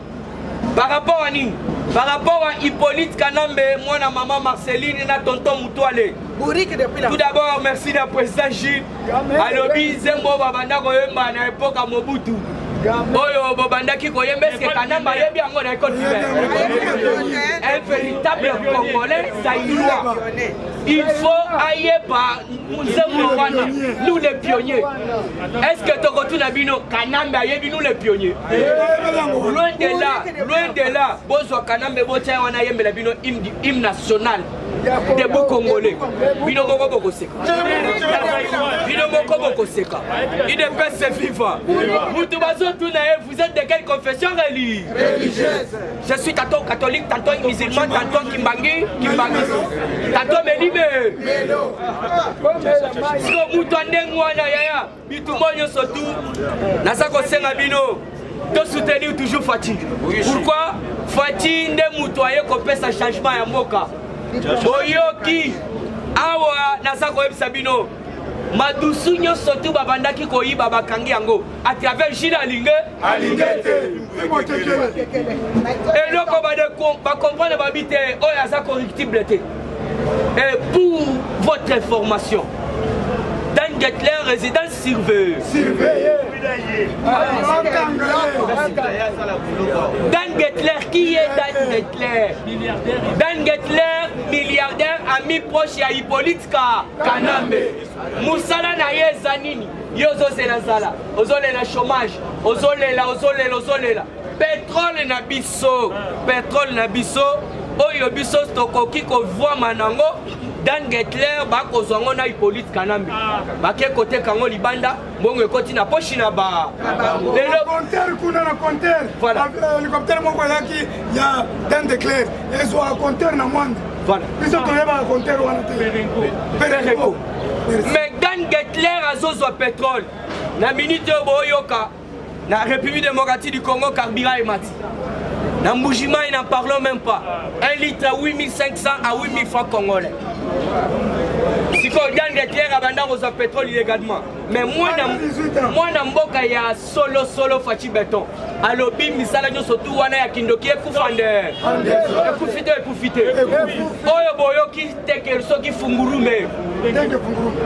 Par rapport à ni, par rapport à Hippolyte Kanambe, moi na maman Marceline et na tonton Moutouale. Tout d'abord, merci le président Gilles. Alobi Zembo Babanda Koyemba na époque à Mobutu. Oyo Babanda ki Koyemba est-ce que Kanamba yebi ango na école un véritable Congolais saïlois. Il faut aller par nous les pionniers. Est-ce que Tokotu Nabino Kanamba yebi nous les pionniers? Loin de là, Bozo Kanambe Botia wana yembe la bino hymne national. Debout Congolais. Bino moko boko seka. Bino moko boko seka. Il est pas se vivant. Vous êtes de quelle confession religieuse? Je suis tantôt catholique, tantôt musulman, tantôt kimbangi. Tantôt melime. Si vous tendez moi na yaya, bitumonyo surtout. Nasako senga bino. De soutenir toujours Fati. Pourquoi? Fati ne moutoye kopé sa changement ya mboka. Oyoki awa nasako ebisabino madusu nyoso tu babandaki koyiba bakangi yango à travers Gilles Alingue et loko ba comprendre babité oyo aza correctible te. Et pour votre information, Dan Getler, résidence surveillée. Dan Getler, qui est Dan Getler? Dan Getler, milliardaire, ami proche à Hippolyte Kanambe. Moussala na ye zanini. Yozozela zala. Ozole na chômage. Ozolela. Pétrole na biso. Oyo biso tokoki ko voix manango. Dan Getler bako zongo na Hippolyte Kanambe. Bake kote kango libanda, mbongo ekoti na pochi na ba. Le compteur kuna na compteur. Voilà. Le compteur moko yaki ya Dan Getler. Ezo a compteur na mwanda. Voilà. Biso toyeba compteur wana te. Perenco. Mais Dan Getler azozo pétrole. Na minute boyoka na République démocratique du Congo carburant et mati. Dans Mbujima, ils n'en parlons même pas. 1 litre à 8500 à 8000 francs congolais. siko dan de terre abanda koza pétrole illégalement mais moi na mboka ya solo Fachi Beton alobi misala nyo surtout wana ya kindoki ekufande ekufite oyo boyoki teke soki fungurume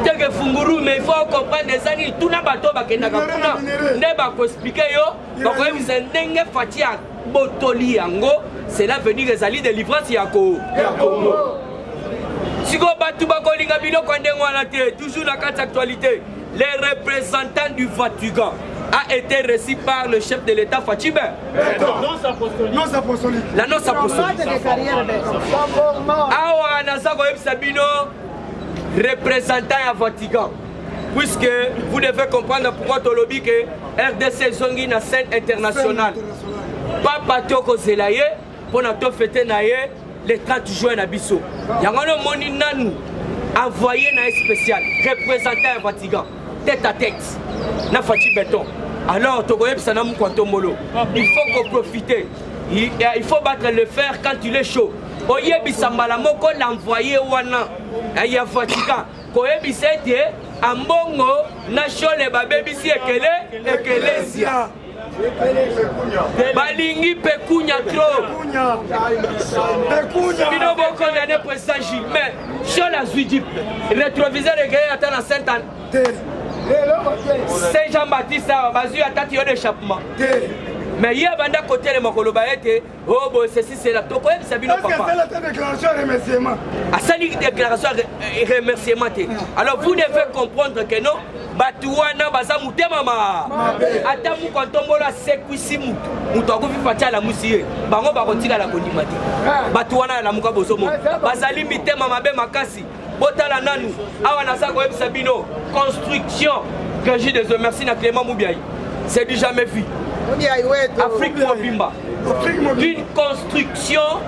teke fungurume il faut comprendre des années tout na bato bakendaka kuna nde bako expliquer yo bako yebisa ndenge Fachi ya botoli yango cela veut dire ezali délivrance ya Congo. Si vous avez toujours la carte d'actualité, les représentants du Vatican a été reçu par le chef de l'État Fachi Beton. La noce apostolique. Awa Nazako Sabino, représentant du Vatican. Puisque vous devez comprendre pourquoi Tolobi que RDC zongi na scène internationale. Papa Toko Zelaye, pour notre fête naye. Le 30 juin à Bissau. Il y a un moni nanou envoyé un spécial, représentant un Vatican, tête à tête, na Fachi Beton. Alors, il faut qu'on profite. Il faut battre le fer quand il est chaud. Oye Bissambala moko l'envoyé wana. Il y a Vatican. Koye Bissete, Ambongo, Nashole Babebisi Ekelesia. Balingi Pekunya trop. Bino bon condamné pour ça mais sur la Zuidip, rétroviseur de guerre attend la Saint-Anne. C'est Jean-Baptiste Bazu attaque yo d'échappement. Mais hier banda côté le makolo baete oh bon ceci c'est la toko et Sabino papa. Est-ce que c'est la déclaration remerciement? À ça déclaration remerciement. Alors vous devez comprendre que non batuwana baza mutema ma ata mu kontombola sekwisi mutu akofi fatia la musiye bango bakotika la kondimati batuwana la muka bosomo bazali mitema mabe makasi botala nanu awa nasa ko yebisa bino construction que j'ai des merci na Clément Moubiaï c'est du jamais vu Afrique Mobimba d'une construction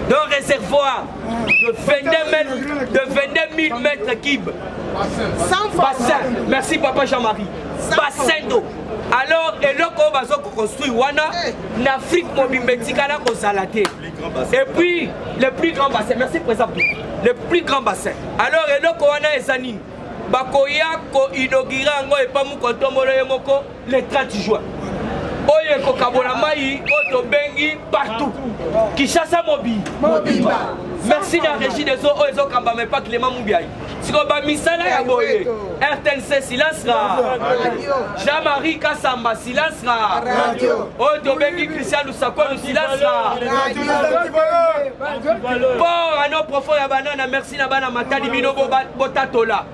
d'un réservoir de 22 000 mètres cubes. Bassin. Merci papa Jean-Marie. Bassin d'eau. Alors, et là, on va construire Wana, l'Afrique Mobimbetika là au Zalaté. Et puis, le plus grand bassin. Merci président. Le plus grand bassin. Alors, et là, on a Esanin. Bakoya ko inaugura ngo et pas mou kontomolo yemoko le 30 juin. Oye ko kabola mai oto bengi partout. Kishasa Mobimba. Merci la régie des eaux ozo kamba mais pas Clément Moubiaï. Si on va misala ya boye. RTNC silence ra. Jean-Marie Kassamba silence ra. Oto bengi Christian Lusako silence ra. Pour un profond ya banana merci na bana matadi bino botatola.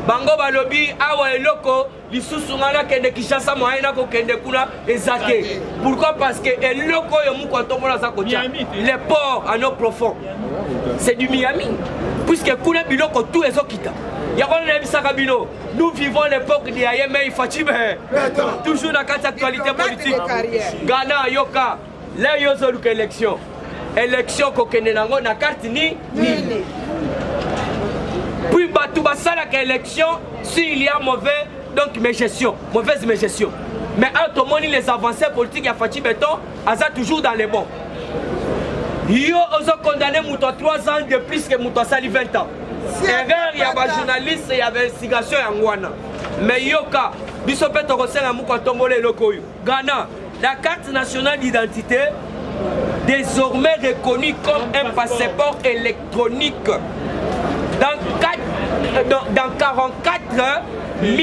Bango balobi awa eloko lisusu ngana kende Kishasa moyena ko kende kuna ezate. Pourquoi? Parce que eloko yo mu ko tombola za kotia. Les ports à nos profonds. C'est du Miami. Puisque kuna biloko tout ezokita. Yakona nebisaka bino. Nous vivons l'époque de Ayeme Fachi Beton. Toujours dans cette actualité politique. Ghana yoka la yozo luka élection. Élection ko kende nango na carte ni. Puis tout basala élection s'il y a mauvaise gestion. Mais entre les avancées politiques à Fachi Beton, Aza toujours dans les bons. Yo ont condamné Mouto 3 ans de plus que Mouto Sali 20 ans. Erreur, il y a des journalistes, il y a des investigations en Wana. Mais Yoka, Bissopet Rosel à Mouko Tombole Lokoyu. Ghana, la carte nationale d'identité, désormais reconnue comme un passeport électronique. Dans 44 000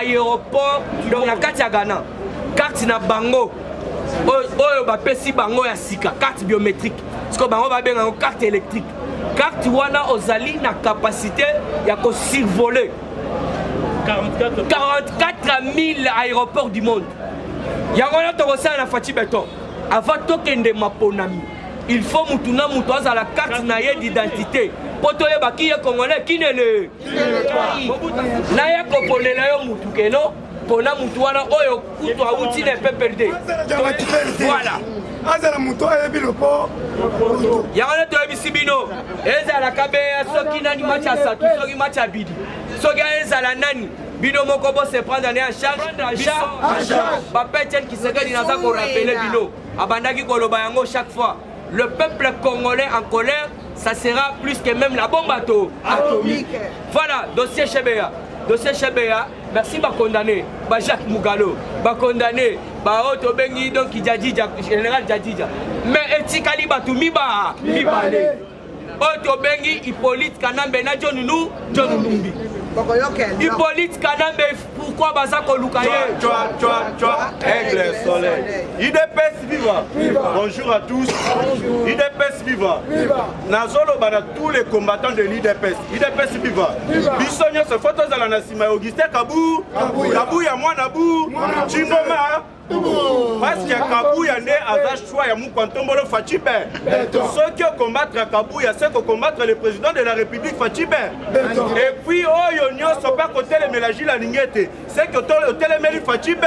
aéroports dans la carte ya Ghana. Carte na bango. Oyo ba pesi bango ya sika, carte biométrique. Parce que bango ba benga carte électrique. Carte wana ozali na capacité ya ko survoler 44 000 aéroports du monde. Yangona to kosala na Fachi Beton. Avant tokende maponami. Il faut mutuna mutu à la carte naie d'identité. Poto yeba ki ye congolais ki ne le. Na ya koponela yo mutu keno pona mutu wana oyo kutu awuti ne peut perdre. Voilà. Azala mutu ayebi lopo. Yangana to yebisi bino. Ezala kabe soki nani match à Satu, soki match à Bidi. Soki ezala nani bino moko bo se prendre en charge. Ba Petien qui se gagne dans ko rappeler bino. Abandaki ko loba yango chaque fois. Le peuple congolais en colère ça sera plus que même la bombe atomique. Voilà, dossier Chebeya. Dossier Chebeya, merci ba condamné, ba Jacques Mougalo, ba condamné, ba Otto Bengi donc Djadidja, général Djadidja. Mais etikali batu miba. Otto Bengi Hippolyte Kanambe na John Numbi. Hippolyte Kanambe, pourquoi Bazako Lukaye? Aigle soleil. IDPS viva. Bonjour à tous. IDPS viva. Nazolo bana tous les combattants de l'IDPS. IDPS viva. Bisogna se photos à la Nassima Augustin Kabou. Kabou ya moi Nabou. Chingoma. Parce qu'il y a Kabouya né à choix, il y a Moukantombolo Fachibe. Ceux qui combattent Kabouya, c'est qui combattre le président de la République Fachibe. Et puis, oh, Yonyo, sont pas côté les mélagies la lignette. C'est que le Meli Fachibe.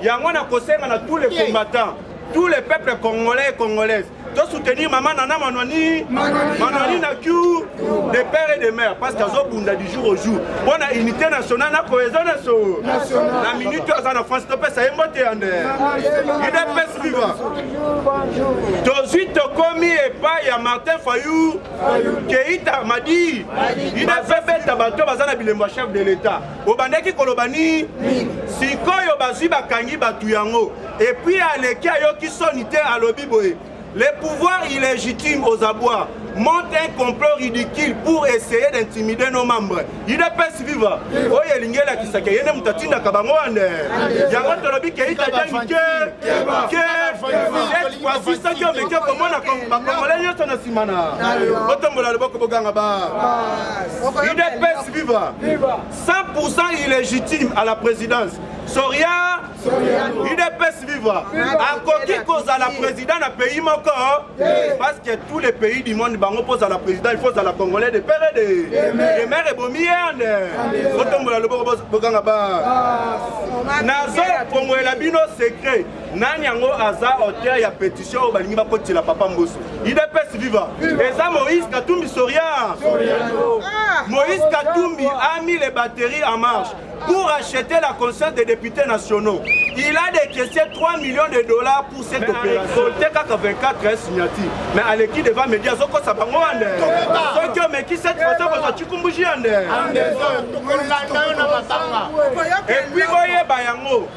Il y a un à tous les combattants, tous les peuples congolais et congolaises. De soutenir maman Nana Manwani Naku, des pères et des mères, parce qu'ils ont bunda du jour au jour. On a unité nationale, la cohésion nationale. La minute en France, ça est monté en l'air. Il est pèse vivant. Tout suite, commis et pas, il y a Martin Fayou, Keïta Madi, il a fait bête à bateau, Bazana Bilemba, chef de l'État. Au Bandeki Kolobani, Sikoyo Baziba Kangi Batuyango, et puis à l'équipe qui sont unité à l'Obiboé. Les pouvoirs illégitimes aux abois montent un complot ridicule pour essayer d'intimider nos membres. Il est pas vivant. Oh, il y a l'ingéla qui s'est caillé, il y a Kabangouane. Il y a un autre qui est cette fois-ci, ça qui a vécu comme on a compris. Il est pas vivant. 100% illégitime à la présidence. Soria, il est pas vivant. À côté cause à la présidente, à pays encore, parce que tous les pays du monde opposent à la présidente, il faut à la Congolais de père et de mère et bomienne. Nazo Congo la bino secret. Nanyango aza auteur ya pétition au balingi bakoti la papa Mbosso. Il est pas vivant. Et ça Moïse Katumbi Soria. Moïse Katumbi a mis les batteries en marche pour acheter la conscience des députés nationaux. Il a décaissé 3 millions de dollars pour cette opération. Il a 24 signatures. Mais à l'équipe devant me dire Zoko Sabango Ande. Ceux qui ont mis cette photo, vous Chikumbuji Ande. Et puis, vous voyez, Bayango,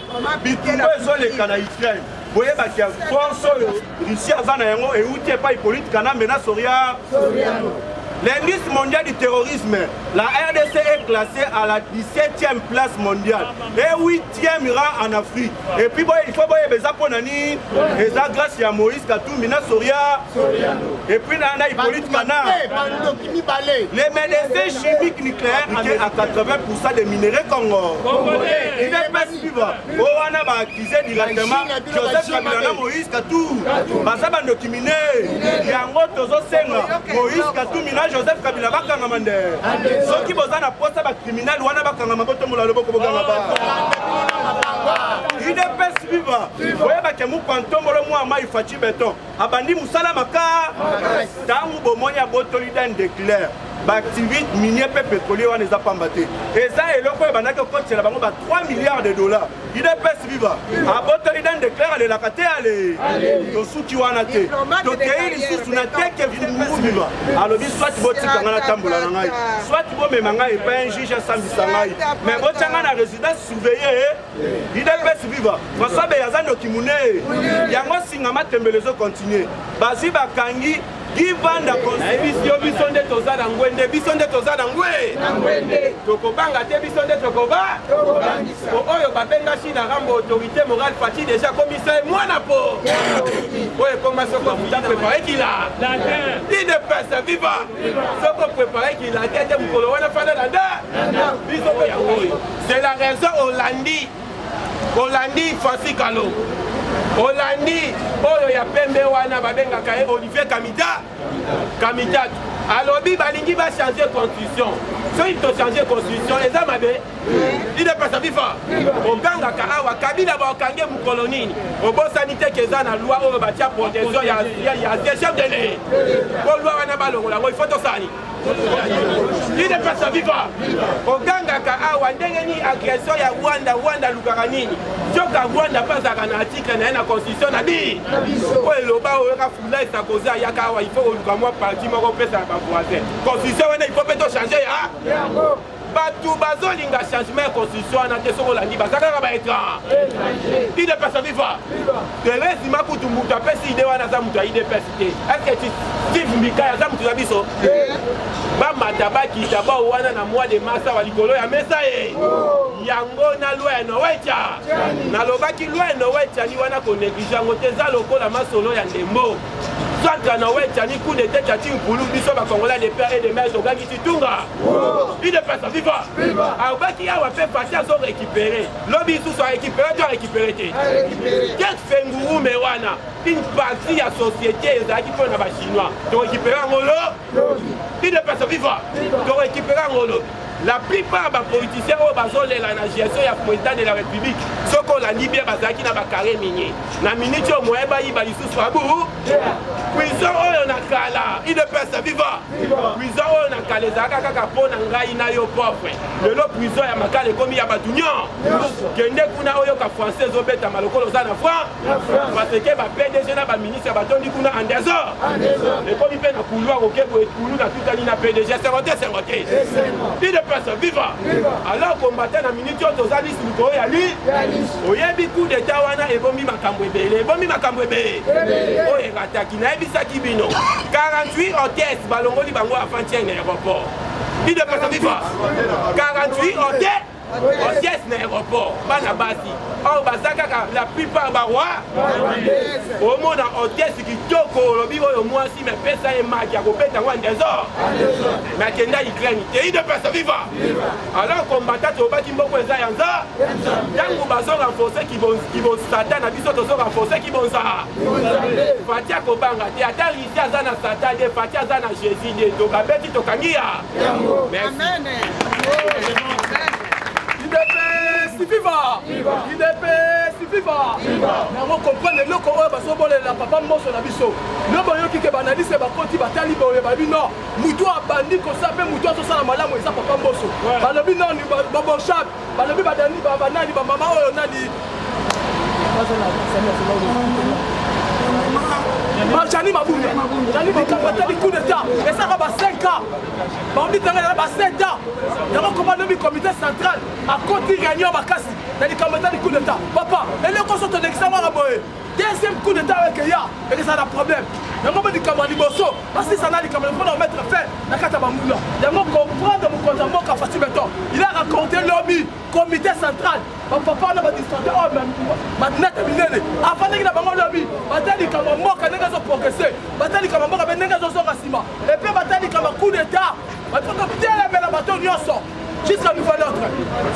Bitumbo et les Canaïtiens. Vous voyez, qu'il y a force, Russie, Azanayango, et où tu n'es pas Hippolyte Kanambe, Soria. L'indice mondial du terrorisme, la RDC est classée à la 17e place mondiale et 8e rang en Afrique. Et puis il faut voir les Zaponani, les grâce à Moïse Katumbi Soria, et puis il y a Hippolyte Kana. Les médecins chimiques nucléaires à 80% des minéraux congolais. Il est pas suivant. On a accusé directement Joseph Kabila Moïse Katumbi. Bazabando Kimine, Yango Tozo Senga, Moïse Katumbi. Joseph Kabila bakanga mande soki bozana posa ba criminel wana bakanga maboto mola loboko boganga ba ide pes viva oye ba kemu pantombolo mwa mai fachi beton abandi musala maka tangu bomonya botoli dan déclare activité minier pétrolier wana eza pambate eza eloko ebandaki okotela bango ba 3 milliards de dollars ide pes viva abotoli dan déclare alelaka te ale tosuki wana te tokei lisusu na teke viva alobi soit botikanga na tambola na ngai soit bomema ngai epai un juge asambisa ngai mais botianga na résidence surveillée ide pes viva François Beyaza Ndokimune yango singa matembele ezo continue bazi bakangi Givanda bisio bisonde tozana ngwende bisonde tozana ngwe tokobanga te bisonde tokoba oyo babenga china rambo autorité morale parti déjà commissaire mwana po oyo comment soko futa préparer qu'il a il ne passe viva soko préparer qu'il a tête mukolo wana fana nda bisoko ya oyo c'est la raison Hollandi Fassi Kalo Hollandi oyo ya pembe wana babengaka ye Olivier Kamita alobi balingi ba changer constitution so il to changer constitution eza mabe il est pas viva ogangaka awa Kabila ba okange mukolo nini obosani te keza na loi oyo batia protection ya chef de l'État ko loi wana balongola il faut to sani idepesa viva ogangaka awa ndenge ni agression ya Rwanda lukaka nini joka Rwanda bazaka na article na na constitution na bi oyo eloba oyo ka fula etakoza yaka awa il faut oluka mwa parti moko pesa ba voisin constitution wana il faut peut changer ya batu bazolinga changement ya constitution na te soko landi bazaka ba étrange idepesa viva Thérèse Makutu mutu apesi ide wana za mutu ya IDPS te est-ce que Steve Mbika za mutu ya biso bamata bakita bao wana na mois de mars wa likolo ya mesa ye yango na loi ya Nowecha nalobaki loi ya Nowecha ni wana konéglige yango te eza lokola masolo ya ndembo Santa Nowecha ni coup d'état chati nkulu biso bakongola de père et de mère togangi titunga idepesa viva abaki awa pe parti azo récupérer lobi sous soit récupérer tu récupérer te quel fenguru me wana une partie ya société ezaki pona ba chinois to récupérer ngolo idepesa viva to récupérer ngolo. La plupart des politiciens qui ont la gestion du président de la République, ceux qui ont la Libye, qui ont carré minier. La minute où ils ont été sous Fabou, prison où on a kala, il ne peut pas vivre. Prison où on a kala, les agaka pour n'engager na yo pauvre. Le lot prison ya makale comme ya batunyo. Kende kuna oyo ka français obeta maloko loza na France. Parce que ba PDG na ba ministre ba tondi kuna en désordre. Et comme il fait na couloir au Québec et couloir na tout ani na PDG 50. Viva! Alors combattant la minute aux alis ou à lui, oyebi coup d'état wana ebomi makambo ebele, ebomi makambo ebele. Oye rataki na ebisa kibino. 48 hôtesses balongoli bango avant-hier na aéroport. Il ne peut viva. 48 hôtesses na aéroport, bana basi. Or bazaka la plupart barois. Au monde en hôtesse qui toko lobi oyo mwasi me pesa e maki ya kopeta ngwa ndezor. Mais kenda Ukraine, il ne peut vivre. Alors combattant to baki mboko eza yanza. Yango bazo renforcer qui vont satan na biso to renforcer qui vont ça. Fatia ko banga te ata risi azana satan de fatia azana Jésus de to kabeti to kangia. Amen. Viva! IDPS viva! Nango comprendre le ko baso bolela papa moso na biso. No boyo ki ke banalise ba koti batali boye ba bino. Mutu abandi ko sape mutu so sala malamu eza papa moso. Balobi non ni ba bon chap. Balobi badani ba banani ba mama oyo nani. Jani Mabunda, Jani Mabunda, du coup d'état, et ça va 5 ans. On dit que ça va 7 ans. Il y a un comité central à côté de Gagnon Bakassi, dans le coup d'état. Papa, et le conseil de l'examen à Boé. Deuxième coup d'état avec Yaya, et ça a un problème. Il y a un camarade de Bosso, parce que ça n'a pas de mettre fin dans la Katabamoula. Il y a un comprendre mon compte à Fassi Béton. Il a raconté l'OMI, comité central. Papa n'a pas distraité, oh, maintenant, avant qu'il ait pas l'OMI, Batali Kamamo, quand il a progressé, Batali Kamamo, quand il a Rassima, et puis Batali Kamamo, coup d'état, Batali Kamamo, la bateau Nyonso. Jusqu'à nouvel ordre.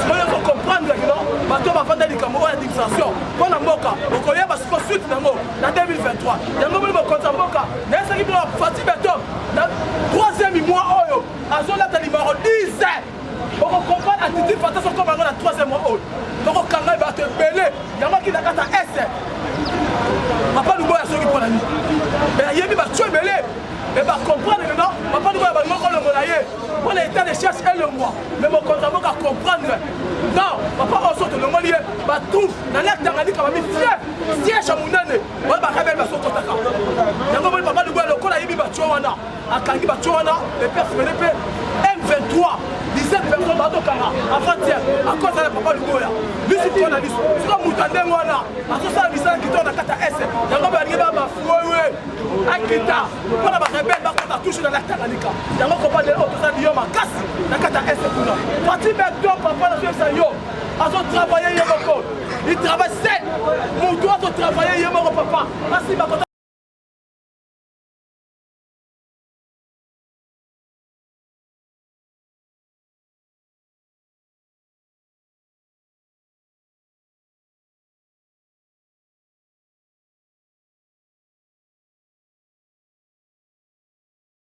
Il faut comprendre que le bateau va faire des caméras d'administration. Pour la Moka, on connaît parce qu'on suit en 2023. Il y a un moment où on compte en Moka. Il y a un qui va faire béton. Le 3e mois, à Zola, il numéro 10. On comprend l'attitude de façon comme le 3e mois. Donc, on va te belé. Il y a un qui n'a qu'à S. Papa nous voit à ceux qui prennent la nuit. Mais il y a un qui va tuer belé. Et va comprendre que non, papa nous voit à le monayer. On a été de chercher le mois. Mais mon compte à comprendre. Non, papa on sort le monayer. Va tout. Dans l'acte on a dit qu'on va mettre siège à mon année. On va révéler son compte à cas. Il y a un moment papa nous voit le col à Yébi Batouana. À Kangi Batouana. Et père FNP M23. 17 personnes dans le Kara. Avant-hier. À cause de la papa nous voit. Lui c'est quoi la liste. C'est comme Moutandé Moana. À cause de la mission qui tourne à Kata S. Il y a un moment qui va m'affouer. Akita. Pour la rebelle, on a touché dans la Tanganyika. Il y a un combat de l'autre, ça dit, on m'a cassé. La Kata S. Parti Béton, papa, la fille, yo. Ils ont travaillé, il travaille 7. Mon doigt, ils ont travaillé, papa. Merci, ma